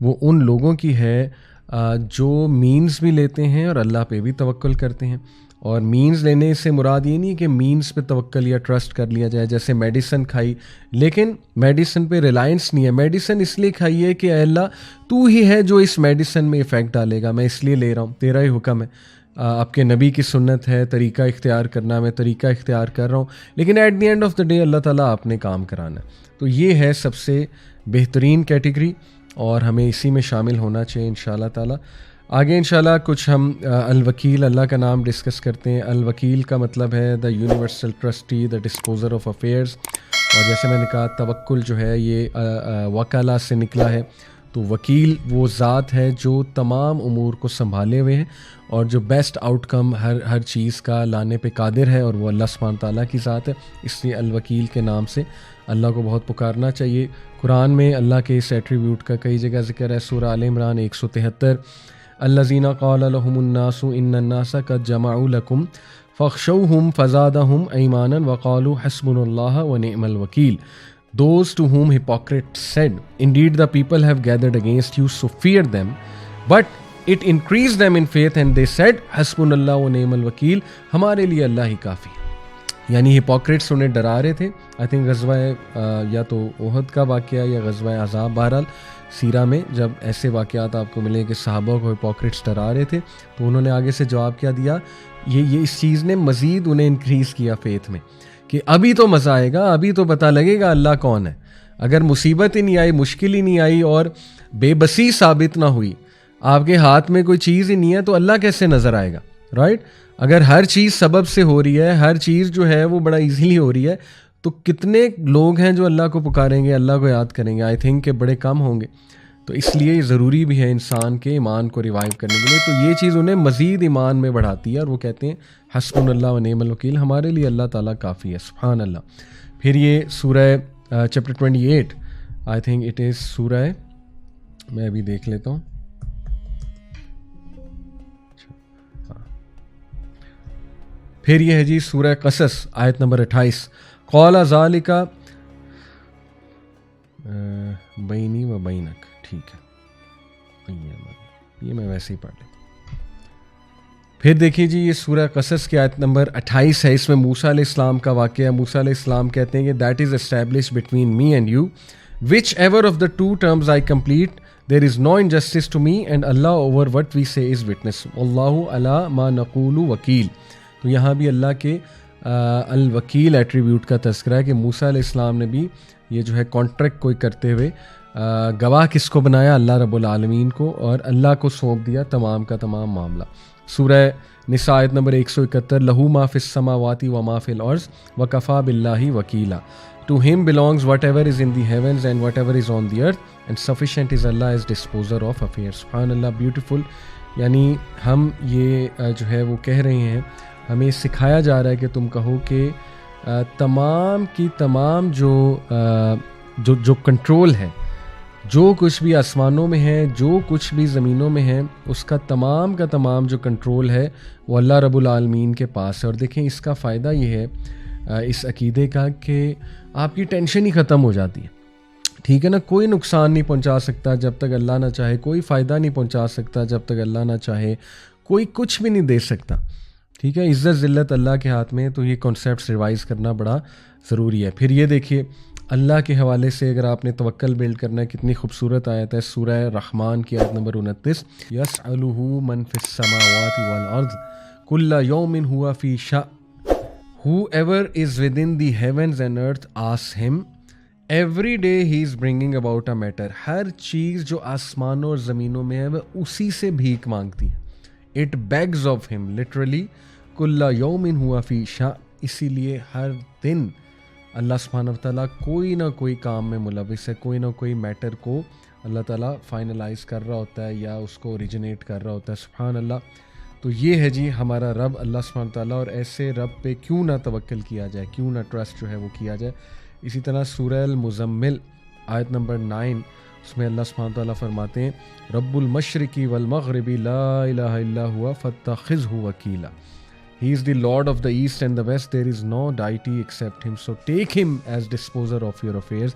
وہ ان لوگوں کی ہے جو مینز بھی لیتے ہیں اور اللہ پہ بھی توکل کرتے ہیں. اور مینز لینے سے مراد یہ نہیں کہ مینز پہ توکل یا ٹرسٹ کر لیا جائے. جیسے میڈیسن کھائی لیکن میڈیسن پہ ریلائنس نہیں ہے. میڈیسن اس لیے کھائی ہے کہ اے اللہ تو ہی ہے جو اس میڈیسن میں افیکٹ ڈالے گا, میں اس لیے لے رہا ہوں, تیرا ہی حکم ہے, آپ کے نبی کی سنت ہے طریقہ اختیار کرنا, میں طریقہ اختیار کر رہا ہوں, لیکن at the end of the day اللہ تعالیٰ آپ نے کام کرانا ہے. تو یہ ہے سب سے بہترین کیٹیگری اور ہمیں اسی میں شامل ہونا چاہیے انشاءاللہ تعالیٰ. آگے انشاءاللہ کچھ ہم الوکیل, اللہ کا نام ڈسکس کرتے ہیں. الوکیل کا مطلب ہے the universal trustee, the disposer of affairs. اور جیسے میں نے کہا توکل جو ہے یہ وکلا سے نکلا ہے. تو وکیل وہ ذات ہے جو تمام امور کو سنبھالے ہوئے ہیں اور جو بیسٹ آؤٹ کم ہر چیز کا لانے پہ قادر ہے, اور وہ اللہ سبحانہ تعالیٰ کی ذات ہے. اس لیے الوکیل کے نام سے اللہ کو بہت پکارنا چاہیے. قرآن میں اللہ کے اس ایٹریبیوٹ کا کئی جگہ ذکر ہے. سورہ آل عمران 173, الذین قال لهم الناس ان الناس قد جمعوا لكم فاخشوهم فزادهم ایمانا وقالوا حسبنا اللہ ونعم الوکیل. Those to whom hypocrites said, indeed the people have gathered against you, so fear them. But it increased them in faith and they said, حسبنا و نعم الوکیل, ہمارے لیے اللہ ہی کافی. یعنی ہپوکریٹس انہیں ڈرا رہے تھے. آئی تھنک غزوہ یا تو احد کا واقعہ یا غزوہ احزاب, بہرحال سیرہ میں جب ایسے واقعات آپ کو ملیں کہ صحابہ کو ہپوکریٹس ڈرا رہے تھے, تو انہوں نے آگے سے جواب کیا دیا, یہ اس چیز نے مزید انہیں انکریز کیا فیتھ میں کہ ابھی تو مزہ آئے گا, ابھی تو پتہ لگے گا اللہ کون ہے. اگر مصیبت ہی نہیں آئی, مشکل ہی نہیں آئی اور بے بسی ثابت نہ ہوئی, آپ کے ہاتھ میں کوئی چیز ہی نہیں ہے, تو اللہ کیسے نظر آئے گا, رائٹ؟ اگر ہر چیز سبب سے ہو رہی ہے, ہر چیز جو ہے وہ بڑا ایزیلی ہو رہی ہے, تو کتنے لوگ ہیں جو اللہ کو پکاریں گے, اللہ کو یاد کریں گے؟ آئی تھنک کہ بڑے کم ہوں گے. تو اس لیے ضروری بھی ہے انسان کے ایمان کو ریوائیو کرنے کے لیے. تو یہ چیز انہیں مزید ایمان میں بڑھاتی ہے اور وہ کہتے ہیں حسبنا اللہ و نعم الوکیل, ہمارے لیے اللہ تعالیٰ کافی ہے. سبحان اللہ. پھر یہ سورہ chapter 28, I think it is سورہ, میں ابھی دیکھ لیتا ہوں. پھر یہ ہے جی سورہ قصص آیت نمبر 28, قال ذالک بینی و بینک. ٹھیک ہے, یہ میں ویسے ہی پڑھ لیں. پھر دیکھیے جی یہ سورہ قصص کی آیت نمبر 28 ہے. اس میں موسیٰ علیہ السلام کا واقعہ. موسیٰ علیہ السلام کہتے ہیں کہ that is establish between me and you, whichever of the two terms I complete, there is no injustice to me and Allah over what we say is witness, اللہ علی ما نقول وکیل. تو یہاں بھی اللہ کے الوکیل ایٹریبیوٹ کا تذکرہ ہے کہ موسیٰ علیہ السلام نے بھی یہ جو ہے کانٹریکٹ کوئی کرتے ہوئے گواہ کس کو بنایا, اللہ رب العالمین کو, اور اللہ کو سونپ دیا تمام کا تمام معاملہ. سورہ نساء آیت نمبر 171, لہو ما فی السماوات و ما فی الارض وکفی باللہ وکیلا. To him belongs whatever is in the heavens and whatever is on the earth, and sufficient is Allah as disposer of affairs. سبحان اللہ, بیوٹیفل. یعنی ہم یہ جو ہے وہ کہہ رہے ہیں, ہمیں سکھایا جا رہا ہے کہ تم کہو کہ تمام کی تمام جو کنٹرول ہے, جو کچھ بھی آسمانوں میں ہے, جو کچھ بھی زمینوں میں ہے, اس کا تمام جو کنٹرول ہے وہ اللہ رب العالمین کے پاس ہے. اور دیکھیں اس کا فائدہ یہ ہے اس عقیدے کا کہ آپ کی ٹینشن ہی ختم ہو جاتی ہے. ٹھیک ہے نا, کوئی نقصان نہیں پہنچا سکتا جب تک اللہ نہ چاہے, کوئی فائدہ نہیں پہنچا سکتا جب تک اللہ نہ چاہے, کوئی کچھ بھی نہیں دے سکتا. ٹھیک ہے, عزت ذلت اللہ کے ہاتھ میں. تو یہ کانسیپٹس ریوائز کرنا بڑا ضروری ہے. پھر یہ دیکھیے اللہ کے حوالے سے اگر آپ نے توکل بلڈ کرنا ہے, کتنی خوبصورت آیت ہے سورہ رحمان کی آیت نمبر 29, یسألہ من فی السماوات والارض کل یوم ہوا فی شأن, whoever is within the heavens and earth asks him, every day he is bringing about a matter. ہر چیز جو آسمانوں اور زمینوں میں ہے وہ اسی سے بھیک مانگتی ہے. It begs of him, literally, کل یوم ہوا فی شأن. اسی لیے ہر دن اللہ سبحانہ وتعالیٰ کوئی نہ کوئی کام میں ملوث ہے, کوئی نہ کوئی میٹر کو اللہ تعالیٰ فائنلائز کر رہا ہوتا ہے یا اس کو اوریجنیٹ کر رہا ہوتا ہے. سبحان اللہ. تو یہ ہے جی ہمارا رب اللہ سبحانہ تعالیٰ, اور ایسے رب پہ کیوں نہ توکل کیا جائے, کیوں نہ ٹرسٹ جو ہے وہ کیا جائے. اسی طرح سورہ المزمل آیت نمبر 9, اس میں اللہ سبحانہ تعالیٰ فرماتے ہیں رب المشرقی والمغربی لا الہ الا ہوا فاتخذہ وکیلا. He is the Lord of the East and the West. There is no deity except Him. So take Him as disposer of your affairs.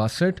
62.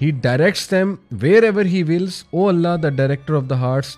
He directs them wherever he wills. O Allah, the director of the hearts,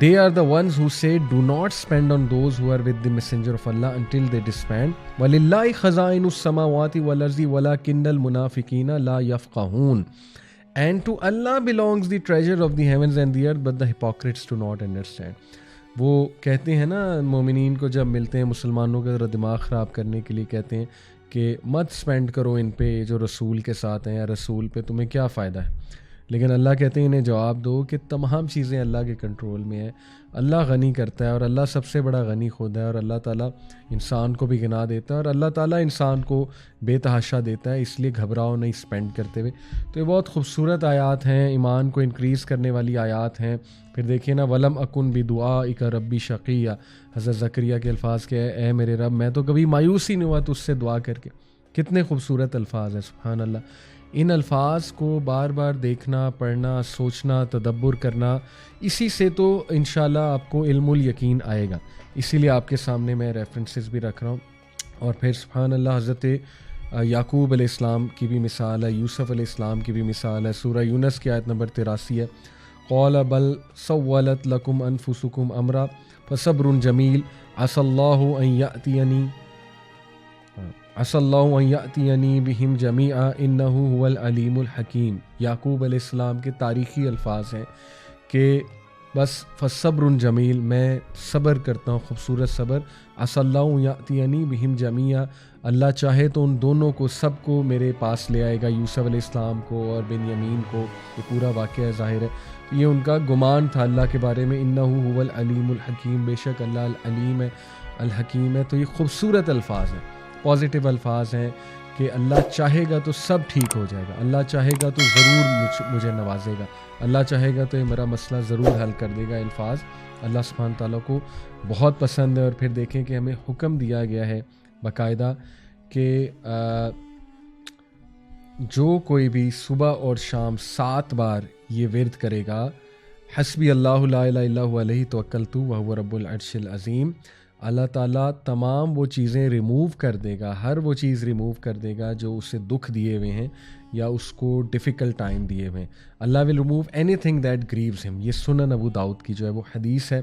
They are the ones who say, do not spend on those who are with the messenger of Allah until they disband. وَلِلَّهِ خَزَائِنُ السَّمَاوَاتِ وَالْأَرْضِ وَلَكِنَّ الْمُنَافِقِينَ لَا يَفْقَهُونَ. And to Allah belongs the treasure of the heavens and the earth, but the hypocrites do not understand. وہ کہتے ہیں نا مومنین کو جب ملتے ہیں مسلمانوں کا ذرا دماغ خراب کرنے کے لیے کہتے ہیں کہ مت سپینڈ کرو ان پہ جو رسول کے ساتھ ہیں یا رسول پہ تمہیں کیا فائدہ ہے. لیکن اللہ کہتے ہیں انہیں جواب دو کہ تمام چیزیں اللہ کے کنٹرول میں ہیں. اللہ غنی کرتا ہے اور اللہ سب سے بڑا غنی خود ہے اور اللہ تعالیٰ انسان کو بھی گناہ دیتا ہے اور اللہ تعالیٰ انسان کو بے تحاشا دیتا ہے. اس لیے گھبراؤ نہیں اسپینڈ کرتے ہوئے. تو یہ بہت خوبصورت آیات ہیں, ایمان کو انکریز کرنے والی آیات ہیں. پھر دیکھیے نا ولم اکن بدعائک ربی شقیہ, حضرت زکریا کے الفاظ کہ اے میرے رب میں تو کبھی مایوس ہی نہیں ہوا تجھ سے دعا کر کے. کتنے خوبصورت الفاظ ہیں سبحان اللہ. ان الفاظ کو بار بار دیکھنا, پڑھنا, سوچنا, تدبر کرنا, اسی سے تو انشاءاللہ آپ کو علم الیقین آئے گا. اسی لیے آپ کے سامنے میں ریفرنسز بھی رکھ رہا ہوں. اور پھر سبحان اللہ حضرت یعقوب علیہ السلام کی بھی مثال ہے, یوسف علیہ السلام کی بھی مثال ہے. سورہ یونس کی آیت نمبر 83 ہے, قال بل سولت لکم انفسکم امرا فصبر جمیل عسى الله ان یأتینی عسى الله ان یأتینی بہم جمیعا انہ هو العلیم الحکیم. یعقوب علیہ السلام کے تاریخی الفاظ ہیں کہ بس فصبر جمیل, میں صبر کرتا ہوں, خوبصورت صبر. عسى الله ان یأتینی بہم جمیعا, اللہ چاہے تو ان دونوں کو سب کو میرے پاس لے آئے گا, یوسف علیہ السلام کو اور بنیامین کو. یہ پورا واقعہ ظاہر ہے. یہ ان کا گمان تھا اللہ کے بارے میں, انہ هو العلیم الحکیم, بے شک اللہ العلیم ہے, الحکیم ہے. تو یہ خوبصورت الفاظ ہیں, پازیٹیو الفاظ ہیں کہ اللہ چاہے گا تو سب ٹھیک ہو جائے گا, اللہ چاہے گا تو ضرور مجھے نوازے گا, اللہ چاہے گا تو یہ میرا مسئلہ ضرور حل کر دے گا. الفاظ اللہ سبحانہ تعالیٰ کو بہت پسند ہے. اور پھر دیکھیں کہ ہمیں حکم دیا گیا ہے باقاعدہ کہ جو کوئی بھی صبح اور شام 7 بار یہ ورد کرے گا, حسبی اللہ لا الہ الا هو علیہ توکلت وہو رب العرش العظیم, اللہ تعالیٰ تمام وہ چیزیں ریموو کر دے گا, ہر وہ چیز ریموو کر دے گا جو اسے دکھ دیے ہوئے ہیں یا اس کو ڈیفیکلٹ ٹائم دیے ہوئے ہیں. Allah will remove anything that grieves him. یہ سنن ابو داؤد کی جو ہے وہ حدیث ہے.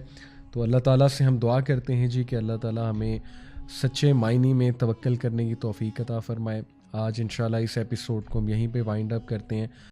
تو اللہ تعالیٰ سے ہم دعا کرتے ہیں جی کہ اللہ تعالیٰ ہمیں سچے معنی میں توکل کرنے کی توفیق عطا فرمائے. آج انشاءاللہ اس ایپیسوڈ کو ہم یہیں پہ وائنڈ اپ کرتے ہیں.